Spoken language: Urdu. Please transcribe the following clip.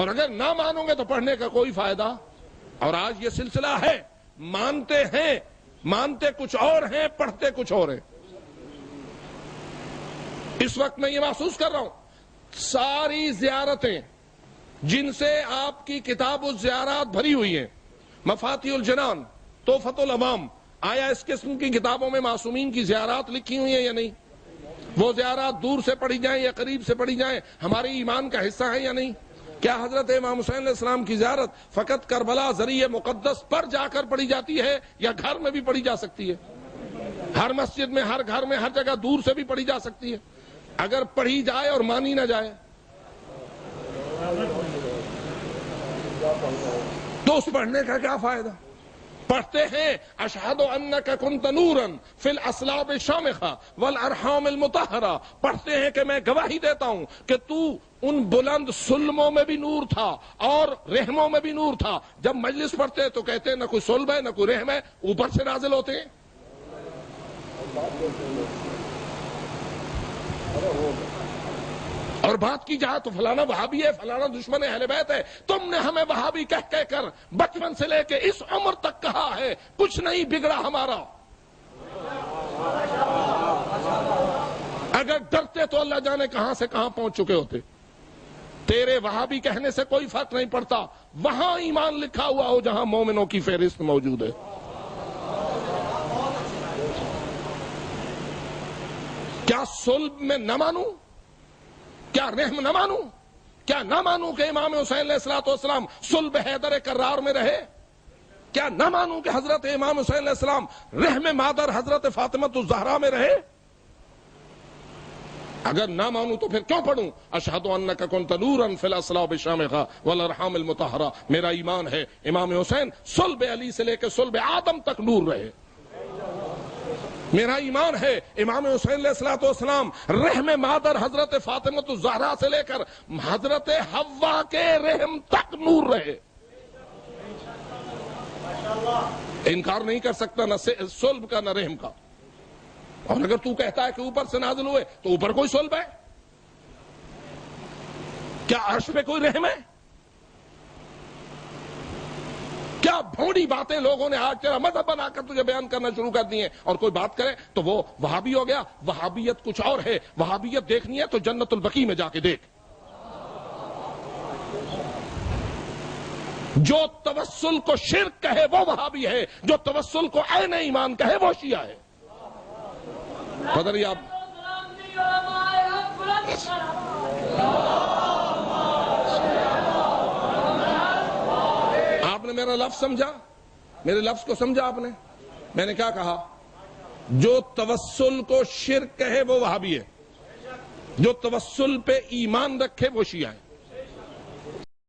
اور اگر نہ مانو گے تو پڑھنے کا کوئی فائدہ. اور آج یہ سلسلہ ہے، مانتے ہیں، مانتے کچھ اور ہیں، پڑھتے کچھ اور ہیں. اس وقت میں یہ محسوس کر رہا ہوں ساری زیارتیں جن سے آپ کی کتاب الزیارات بھری ہوئی ہیں، مفاتیح الجنان، تحفۃ العوام، آیا اس قسم کی کتابوں میں معصومین کی زیارات لکھی ہوئی ہیں یا نہیں؟ وہ زیارات دور سے پڑھی جائیں یا قریب سے پڑھی جائیں ہمارے ایمان کا حصہ ہے یا نہیں؟ کیا حضرت امام حسین علیہ السلام کی زیارت فقط کربلا ذریعہ مقدس پر جا کر پڑھی جاتی ہے یا گھر میں بھی پڑھی جا سکتی ہے؟ ہر مسجد میں، ہر گھر میں، ہر جگہ دور سے بھی پڑھی جا سکتی ہے. اگر پڑھی جائے اور مانی نہ جائے تو اس پڑھنے کا کیا فائدہ؟ پڑھتے ہیں اشہد انک کنت نورا فی الاصلاب الشامخہ والارحام المطہرہ، پڑھتے ہیں کہ میں گواہی دیتا ہوں کہ تو ان بلند سلموں میں بھی نور تھا اور رحموں میں بھی نور تھا. جب مجلس پڑھتے تو کہتے ہیں نہ کوئی سلب ہے نہ کوئی رحم ہے، اوپر سے نازل ہوتے ہیں. اور بات کی جائے تو فلانا وہابی ہے، فلانا دشمن اہل بیت ہے. تم نے ہمیں وہابی کہہ کر بچپن سے لے کے اس عمر تک کہا ہے، کچھ نہیں بگڑا ہمارا. اگر ڈرتے تو اللہ جانے کہاں سے کہاں پہنچ چکے ہوتے. تیرے وہابی کہنے سے کوئی فرق نہیں پڑتا، وہاں ایمان لکھا ہوا ہو جہاں مومنوں کی فہرست موجود ہے. کیا صلب میں نہ مانوں؟ کیا رحم نہ مانوں؟ کیا نہ مانوں کہ امام حسین علیہ السلام صلب حیدر کرار میں رہے؟ کیا نہ مانوں کہ حضرت امام حسین علیہ السلام رحم مادر حضرت فاطمہ الزہرا میں رہے؟ اگر نہ مانوں تو پھر کیوں پڑھوں اشہد انک کنت نورا فی الاصلاب الشامخہ والارحام المطہرہ؟ میرا ایمان ہے امام حسین صلب علی سے لے کے صلب آدم تک نور رہے. میرا ایمان ہے امام حسین علیہ السلام رحم مادر حضرت فاطمہ الزہرا سے لے کر حضرت حوا کے رحم تک نور رہے. انکار نہیں کر سکتا نہ صلب کا نہ رحم کا. اور اگر تو کہتا ہے کہ اوپر سے نازل ہوئے تو اوپر کوئی صلب ہے؟ کیا عرش پہ کوئی رحم ہے؟ کیا بھونڈی باتیں لوگوں نے آج تیرا مذہب بنا کر تجھے بیان کرنا شروع کر دی ہیں. اور کوئی بات کرے تو وہ وہابی ہو گیا. وہابیت کچھ اور ہے. وہابیت دیکھنی ہے تو جنت البقیع میں جا کے دیکھ. جو توسل کو شرک کہے وہ وہابی ہے، جو توسل کو عین ایمان کہے وہ شیعہ ہے. قدر آپ نے میرا لفظ سمجھا؟ میرے لفظ کو سمجھا آپ نے؟ میں نے کیا کہا؟ جو توسل کو شرک کہے وہ وہابی ہے، جو توسل پہ ایمان رکھے وہ شیعہ ہے.